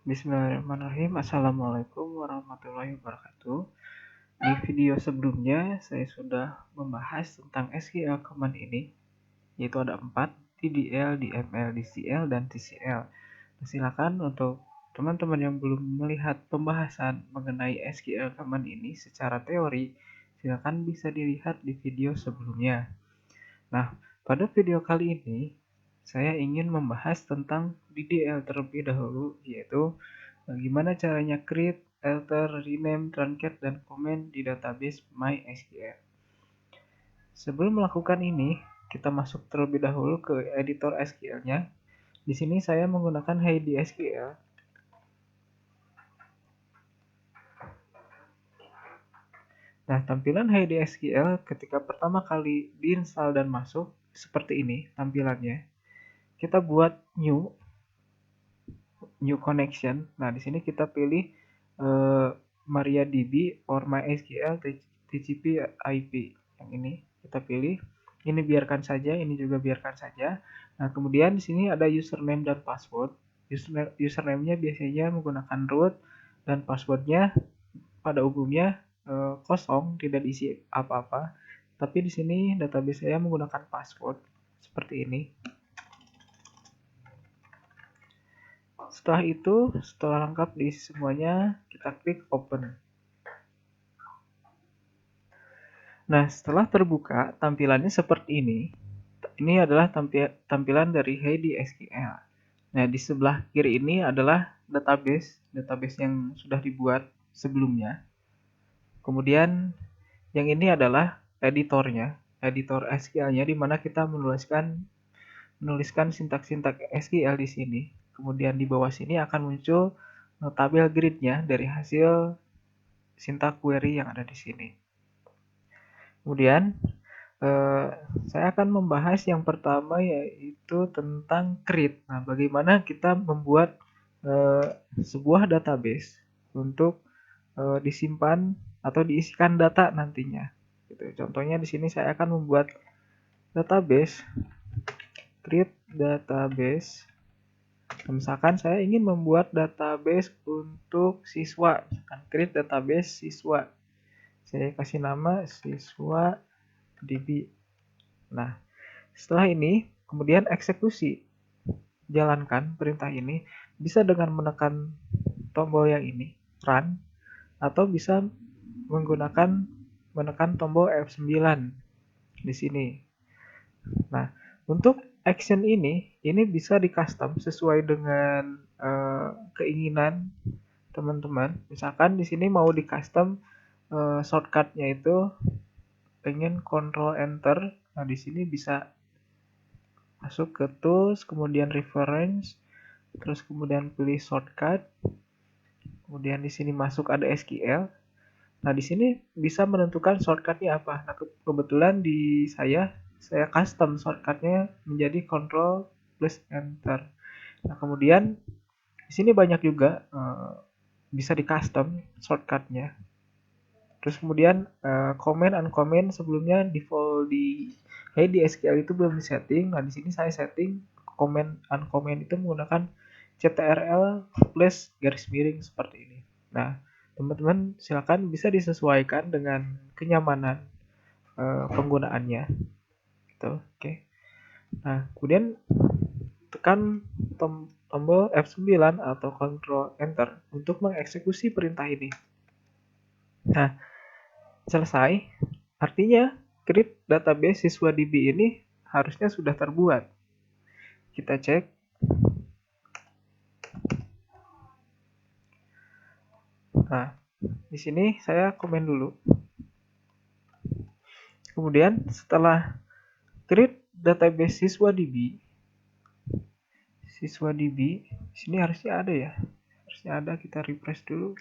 Bismillahirrahmanirrahim. Assalamualaikum warahmatullahi wabarakatuh. Di video sebelumnya saya sudah membahas tentang SQL command ini, yaitu ada 4, TDL, DML, DCL, dan TCL. Silakan untuk teman-teman yang belum melihat pembahasan mengenai SQL command ini secara teori, silakan bisa dilihat di video sebelumnya. Nah, pada video kali ini saya ingin membahas tentang DDL terlebih dahulu, yaitu bagaimana caranya create, alter, rename, truncate, dan comment di database MySQL. Sebelum melakukan ini, kita masuk terlebih dahulu ke editor SQL-nya. Di sini saya menggunakan Heidi SQL. Nah, tampilan Heidi SQL ketika pertama kali diinstal dan masuk, seperti ini tampilannya. Kita buat new connection. Nah, di sini kita pilih MariaDB or MySQL TCP IP. Yang ini kita pilih. Ini biarkan saja, ini juga biarkan saja. Nah, kemudian di sini ada username dan password. Username-nya biasanya menggunakan root dan passwordnya pada umumnya kosong, tidak diisi apa-apa. Tapi di sini database saya menggunakan password seperti ini. Setelah itu, setelah lengkap diisi semuanya, kita klik open. Nah, setelah terbuka, tampilannya seperti ini. Ini adalah tampilan dari Heidi SQL. Nah, di sebelah kiri ini adalah database yang sudah dibuat sebelumnya. Kemudian, yang ini adalah editornya, editor SQL-nya, di mana kita menuliskan sintak-sintak SQL di sini. Kemudian di bawah sini akan muncul tabel grid-nya dari hasil sintak query yang ada di sini. Kemudian saya akan membahas yang pertama, yaitu tentang create. Nah, bagaimana kita membuat sebuah database untuk disimpan atau diisikan data nantinya. Gitu. Contohnya di sini saya akan membuat database, create database. Misalkan saya ingin membuat database untuk siswa, misalkan create database siswa. Saya kasih nama siswa DB. Nah, setelah ini kemudian eksekusi. Jalankan perintah ini bisa dengan menekan tombol yang ini, run, atau bisa menekan tombol F9 di sini. Nah, untuk action ini bisa di custom sesuai dengan keinginan teman-teman. Misalkan di sini mau di custom shortcutnya itu pengen Control Enter. Nah, di sini bisa masuk ke tools, kemudian reference, terus kemudian pilih shortcut. Kemudian di sini masuk ada SQL. Nah, di sini bisa menentukan shortcutnya apa. Nah, kebetulan di saya custom shortcutnya menjadi Control plus Enter. Nah, kemudian di sini banyak juga bisa di custom shortcutnya. Terus kemudian comment uncomment sebelumnya default di SQL itu belum disetting. Nah, di sini saya setting comment uncomment itu menggunakan CTRL plus garis miring seperti ini. Nah, teman-teman silakan bisa disesuaikan dengan kenyamanan penggunaannya. Gitu. Oke. Nah, kemudian tekan tombol F9 atau Ctrl Enter untuk mengeksekusi perintah ini. Nah, selesai. Artinya, create database siswa DB ini harusnya sudah terbuat. Kita cek. Nah, di sini saya komen dulu. Kemudian setelah create database siswa DB, di sini harusnya ada ya. Harusnya ada, kita refresh dulu.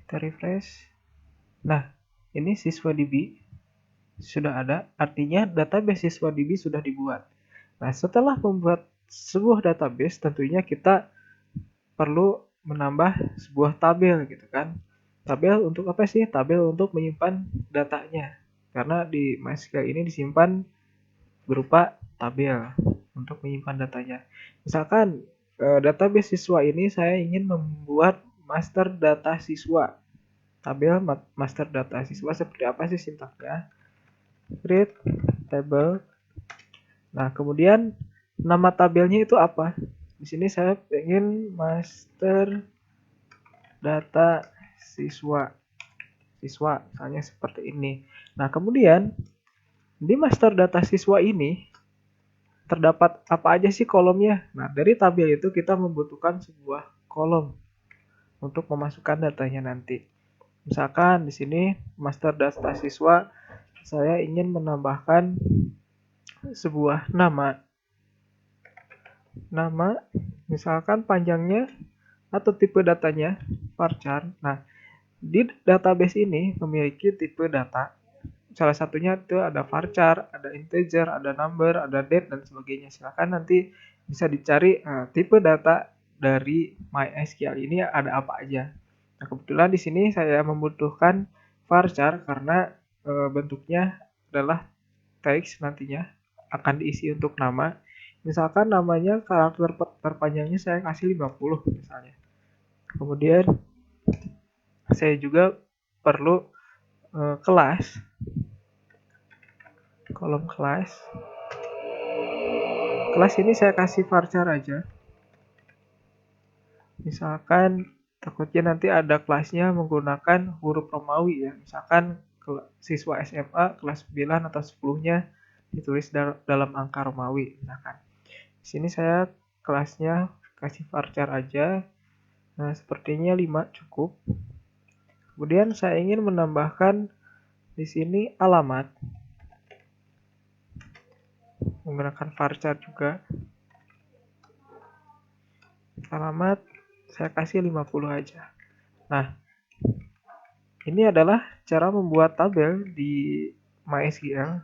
Kita refresh. Nah, ini siswa DB sudah ada, artinya database siswa DB sudah dibuat. Nah, setelah membuat sebuah database, tentunya kita perlu menambah sebuah tabel gitu kan. Tabel untuk apa sih? Tabel untuk menyimpan datanya. Karena di MySQL ini disimpan berupa tabel untuk menyimpan datanya. Misalkan database siswa ini saya ingin membuat master data siswa. Tabel master data siswa seperti apa sih sintaksnya? Create table. Nah, kemudian nama tabelnya itu apa? Di sini saya ingin master data siswa. Siswa, misalnya seperti ini. Nah, kemudian di master data siswa ini terdapat apa aja sih kolomnya? Nah, dari tabel itu kita membutuhkan sebuah kolom untuk memasukkan datanya nanti. Misalkan di sini master data siswa saya ingin menambahkan sebuah nama. Nama misalkan panjangnya atau tipe datanya varchar. Nah, di database ini memiliki tipe data. Salah satunya itu ada varchar, ada integer, ada number, ada date dan sebagainya. Silakan nanti bisa dicari tipe data dari MySQL ini ada apa aja. Nah, kebetulan di sini saya membutuhkan varchar karena bentuknya adalah teks nantinya akan diisi untuk nama. Misalkan namanya karakter terpanjangnya saya kasih 50 misalnya. Kemudian saya juga perlu kelas, kolom kelas. Kelas ini saya kasih varchar aja. Misalkan takutnya nanti ada kelasnya menggunakan huruf Romawi ya. Misalkan siswa SMA kelas 9 atau 10-nya ditulis dalam angka Romawi misalkan. Di sini saya kelasnya kasih varchar aja. Nah, sepertinya 5 cukup. Kemudian saya ingin menambahkan di sini alamat menggunakan varchar juga. Alamat saya kasih 50 aja. Nah, ini adalah cara membuat tabel di MySQL.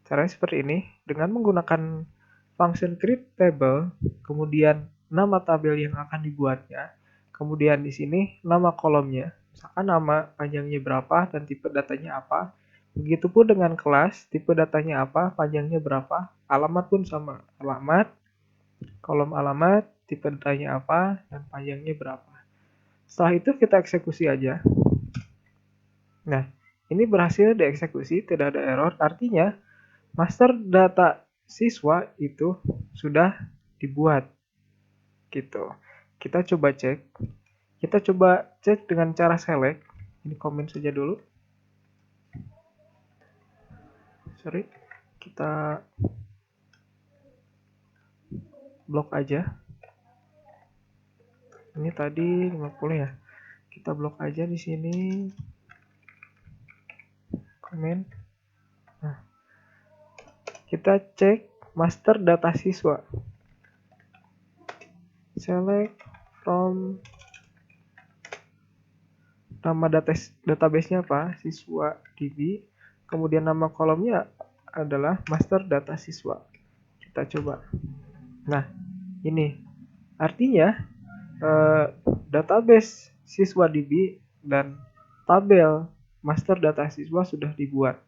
Caranya seperti ini, dengan menggunakan function create table, kemudian nama tabel yang akan dibuatnya, kemudian di sini nama kolomnya, misalkan nama panjangnya berapa dan tipe datanya apa. Begitupun dengan kelas, tipe datanya apa, panjangnya berapa, alamat pun sama, alamat, kolom alamat, tipe datanya apa, dan panjangnya berapa. Setelah itu kita eksekusi aja. Nah, ini berhasil dieksekusi, tidak ada error, artinya master data siswa itu sudah dibuat gitu. Kita coba cek. Kita coba cek dengan cara select. Ini komen saja dulu. Sorry. Kita blok aja. Ini tadi 50 ya. Kita blok aja di sini. Komen. Nah, kita cek master data siswa. Select from nama database-nya apa? Siswa DB. Kemudian nama kolomnya adalah master data siswa. Kita coba. Nah, ini artinya database siswa DB dan tabel master data siswa sudah dibuat.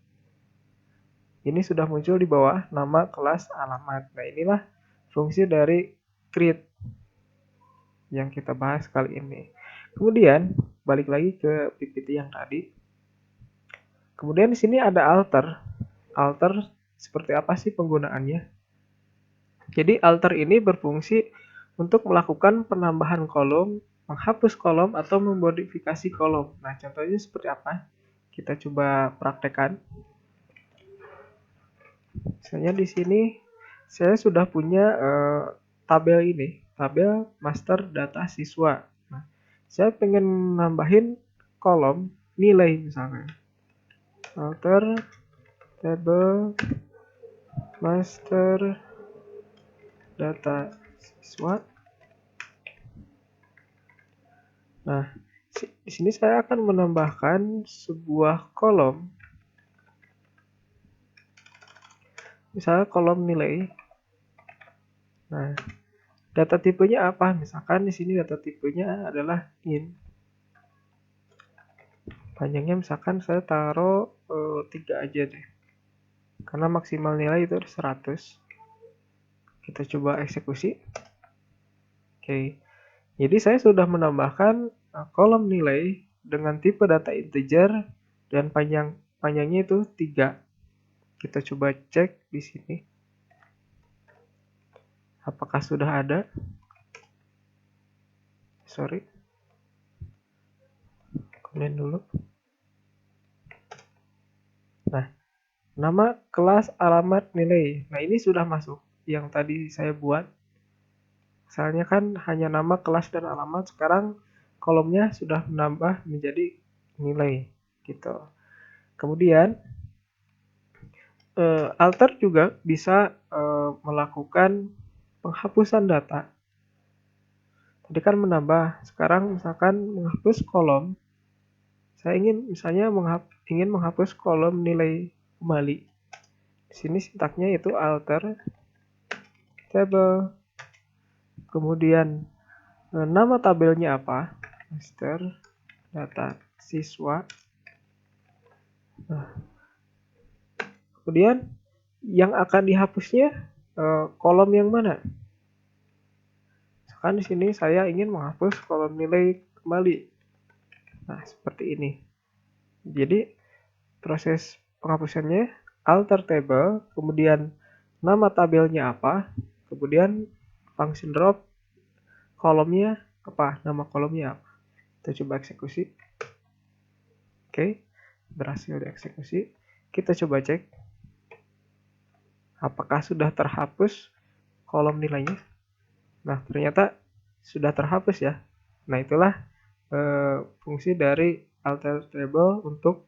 Ini sudah muncul di bawah nama, kelas, alamat. Nah, inilah fungsi dari create yang kita bahas kali ini. Kemudian, balik lagi ke PPT yang tadi. Kemudian di sini ada alter. Alter seperti apa sih penggunaannya? Jadi alter ini berfungsi untuk melakukan penambahan kolom, menghapus kolom, atau memodifikasi kolom. Nah, contohnya seperti apa? Kita coba praktekkan. Misalnya di sini saya sudah punya tabel ini, tabel master data siswa. Nah, saya pengen nambahin kolom nilai misalnya. Alter table master data siswa. Nah, di sini saya akan menambahkan sebuah kolom. Misalnya kolom nilai. Nah, data tipenya apa? Misalkan di sini data tipenya adalah int. Panjangnya misalkan saya taruh 3 aja deh. Karena maksimal nilai itu 100. Kita coba eksekusi. Oke. Jadi saya sudah menambahkan kolom nilai dengan tipe data integer dan panjangnya itu 3. Kita coba cek di sini. Apakah sudah ada? Sorry. Komen dulu. Nah, nama kelas alamat nilai. Nah, ini sudah masuk yang tadi saya buat. Misalnya kan hanya nama kelas dan alamat, sekarang kolomnya sudah menambah menjadi nilai gitu. Kemudian alter juga bisa melakukan penghapusan data. Tadi kan menambah, sekarang misalkan menghapus kolom. Saya ingin misalnya ingin menghapus kolom nilai kembali. Di sini sintaknya itu alter table. Kemudian nama tabelnya apa? Master data siswa. Nah, kemudian yang akan dihapusnya kolom yang mana? Misalkan di sini saya ingin menghapus kolom nilai kembali. Nah, seperti ini. Jadi proses penghapusannya alter table, kemudian nama tabelnya apa, kemudian function drop kolomnya apa, nama kolomnya apa. Kita coba eksekusi. Oke, berhasil dieksekusi. Kita coba cek apakah sudah terhapus kolom nilainya. Nah, ternyata sudah terhapus ya. Nah, itulah fungsi dari alter table untuk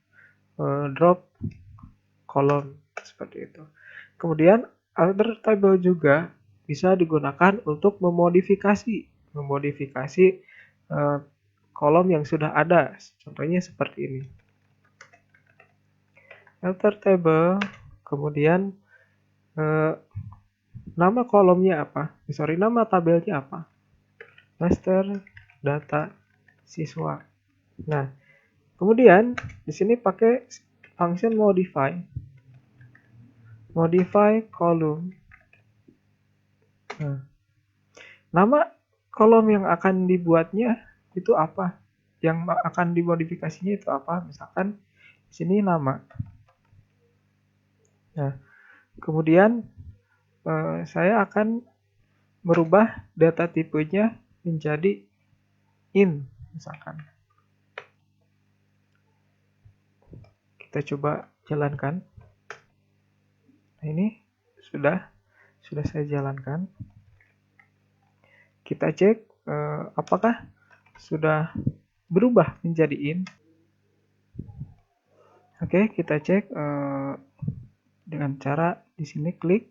drop kolom seperti itu. Kemudian alter table juga bisa digunakan untuk memodifikasi kolom yang sudah ada. Contohnya seperti ini. Alter table, kemudian nama kolomnya apa? Nama tabelnya apa? Master data siswa. Nah, kemudian di sini pakai function modify. Modify column. Nah, nama kolom yang akan dibuatnya itu apa? Yang akan dimodifikasinya itu apa? Misalkan di sini nama. Nah, kemudian saya akan merubah data tipenya menjadi int misalkan. Kita coba jalankan. Nah, ini sudah saya jalankan. Kita cek apakah sudah berubah menjadi int. Oke, kita cek dengan cara di sini klik,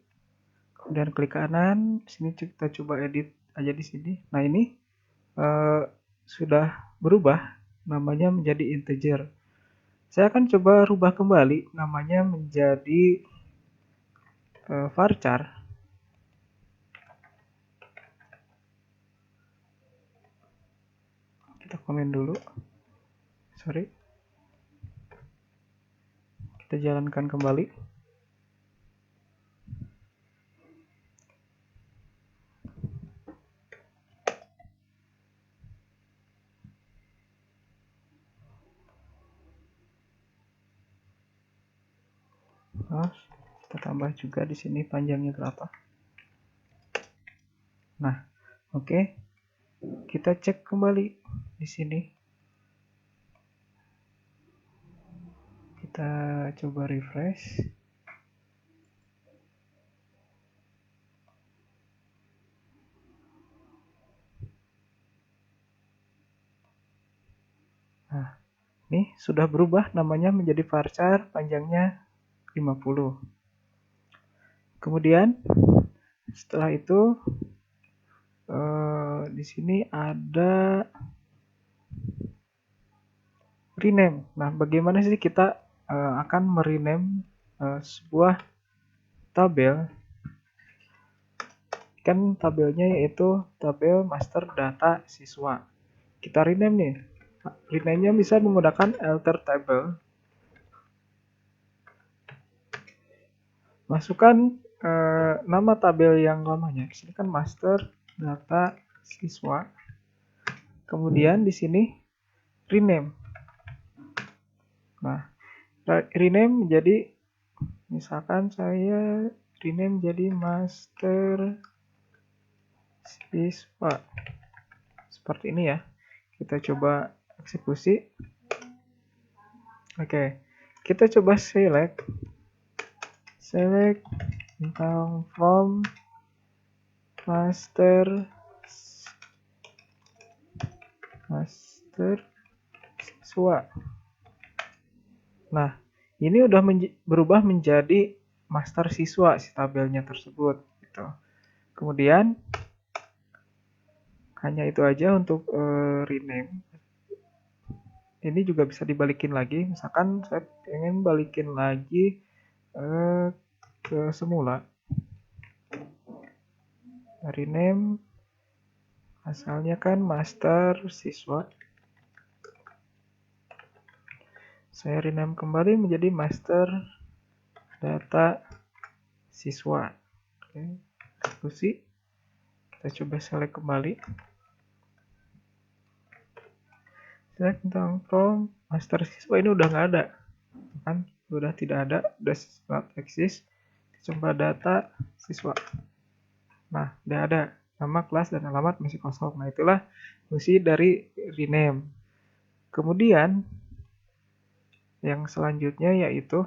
kemudian klik kanan. Sini kita coba edit aja di sini. Nah, ini sudah berubah namanya menjadi integer. Saya akan coba rubah kembali namanya menjadi varchar. Kita komen dulu. Sorry. Kita jalankan kembali. Nah, kita tambah juga di sini panjangnya berapa. Nah, oke. Kita cek kembali di sini. Kita coba refresh. Nah, ini sudah berubah namanya menjadi varchar, panjangnya 50. Kemudian setelah itu di sini ada rename. Nah, bagaimana sih kita akan merename sebuah tabel? Kan tabelnya yaitu tabel master data siswa. Kita rename nih Rename-nya bisa menggunakan alter table. Masukkan nama tabel yang lamanya. Di sini kan master data siswa. Kemudian di sini rename. Nah, rename menjadi, misalkan saya rename jadi master siswa. Seperti ini ya. Kita coba eksekusi. Oke, kita coba select tentang from master siswa. Nah, ini udah berubah menjadi master siswa si tabelnya tersebut gitu. Kemudian hanya itu aja untuk rename. Ini juga bisa dibalikin lagi. Misalkan saya pengen balikin lagi ke semula. Rename asalnya kan master siswa. Saya rename kembali menjadi master data siswa. Oke, eksekusi. Kita coba select kembali. Select tentang from master siswa, ini udah nggak ada. Kan udah tidak ada, udah not exist. Coba data siswa. Nah, udah ada. Nama, kelas, dan alamat masih kosong. Nah, itulah fungsi dari rename. Kemudian, yang selanjutnya yaitu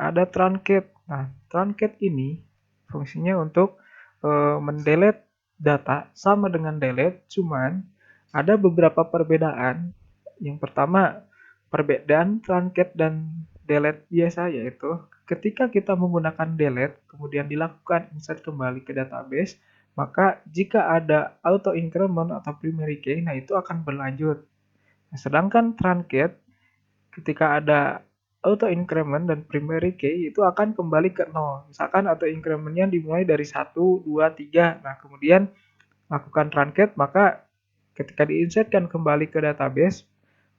ada truncate. Nah, truncate ini fungsinya untuk mendelete data sama dengan delete, cuman ada beberapa perbedaan. Yang pertama, perbedaan truncate dan delete biasa yaitu ketika kita menggunakan delete kemudian dilakukan insert kembali ke database, maka jika ada auto increment atau primary key, nah itu akan berlanjut. Nah, sedangkan truncate ketika ada auto increment dan primary key itu akan kembali ke 0. Misalkan auto incrementnya dimulai dari 1, 2, 3. Nah, kemudian lakukan truncate, maka ketika diinsertkan kembali ke database,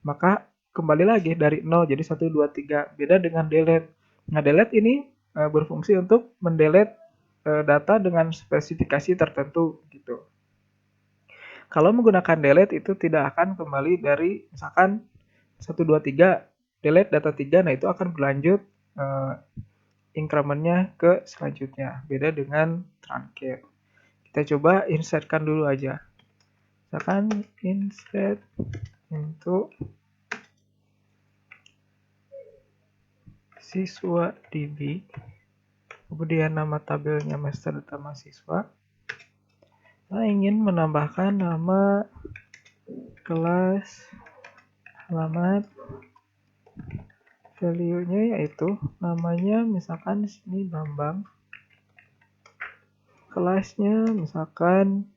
maka kembali lagi dari 0 jadi 1, 2, 3. Beda dengan delete. Nah, delete ini berfungsi untuk mendelete data dengan spesifikasi tertentu gitu. Kalau menggunakan delete itu tidak akan kembali dari misalkan 1, 2, 3, delete data 3, nah itu akan berlanjut incrementnya ke selanjutnya. Beda dengan truncate. Kita coba insertkan dulu aja. Misalkan insert untuk siswa DB, kemudian nama tabelnya master data mahasiswa. Saya ingin menambahkan nama, kelas, alamat, value-nya yaitu namanya misalkan di sini Bambang. Kelasnya misalkan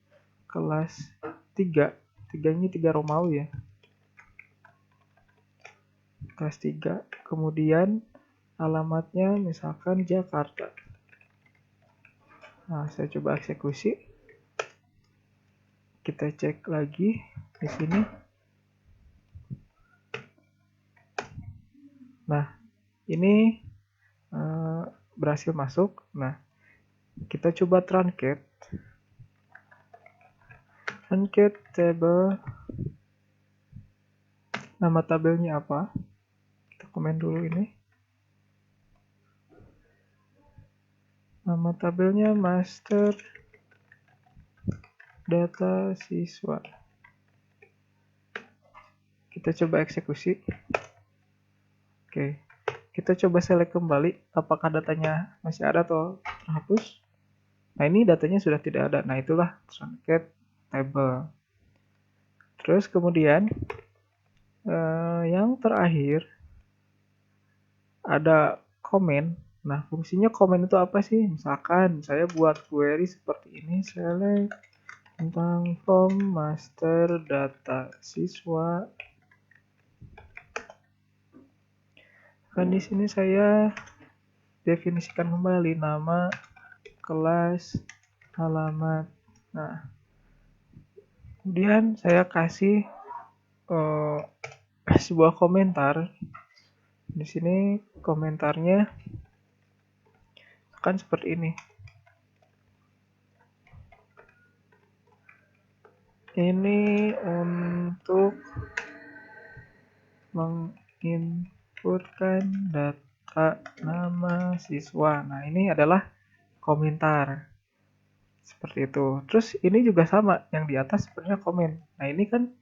kelas 3. 3-nya 3 Romawi ya. Kelas 3. Kemudian alamatnya misalkan Jakarta. Nah, saya coba eksekusi. Kita cek lagi di sini. Nah, ini berhasil masuk. Nah, kita coba truncate. Truncate table. Nama tabelnya apa? Kita komen dulu ini. Nama tabelnya master data siswa. Kita coba eksekusi. Oke. Kita coba select kembali apakah datanya masih ada atau terhapus. Nah, ini datanya sudah tidak ada. Nah, itulah truncate table. Terus kemudian yang terakhir ada comment. Nah, fungsinya comment itu apa sih? Misalkan saya buat query seperti ini, select tentang from master data siswa. Kan di sini saya definisikan kembali nama, kelas, alamat. Nah, kemudian saya kasih eh, sebuah komentar. Di sini komentarnya akan seperti ini. Ini untuk menginputkan data nama siswa. Nah, ini adalah komentar. Seperti itu. Terus ini juga sama, yang di atas sebenarnya komen. Nah, ini kan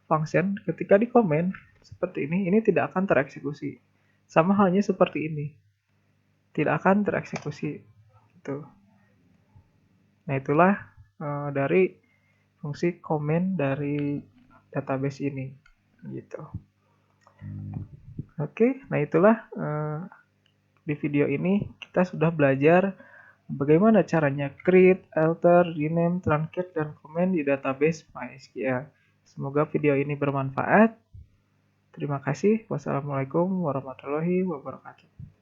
function ketika di komen seperti ini tidak akan tereksekusi. Sama halnya seperti ini, tidak akan tereksekusi. Gitu. Nah, itulah dari fungsi komen dari database ini. Gitu. Oke, nah itulah di video ini kita sudah belajar bagaimana caranya create, alter, rename, truncate, dan comment di database MySQL. Semoga video ini bermanfaat. Terima kasih. Wassalamualaikum warahmatullahi wabarakatuh.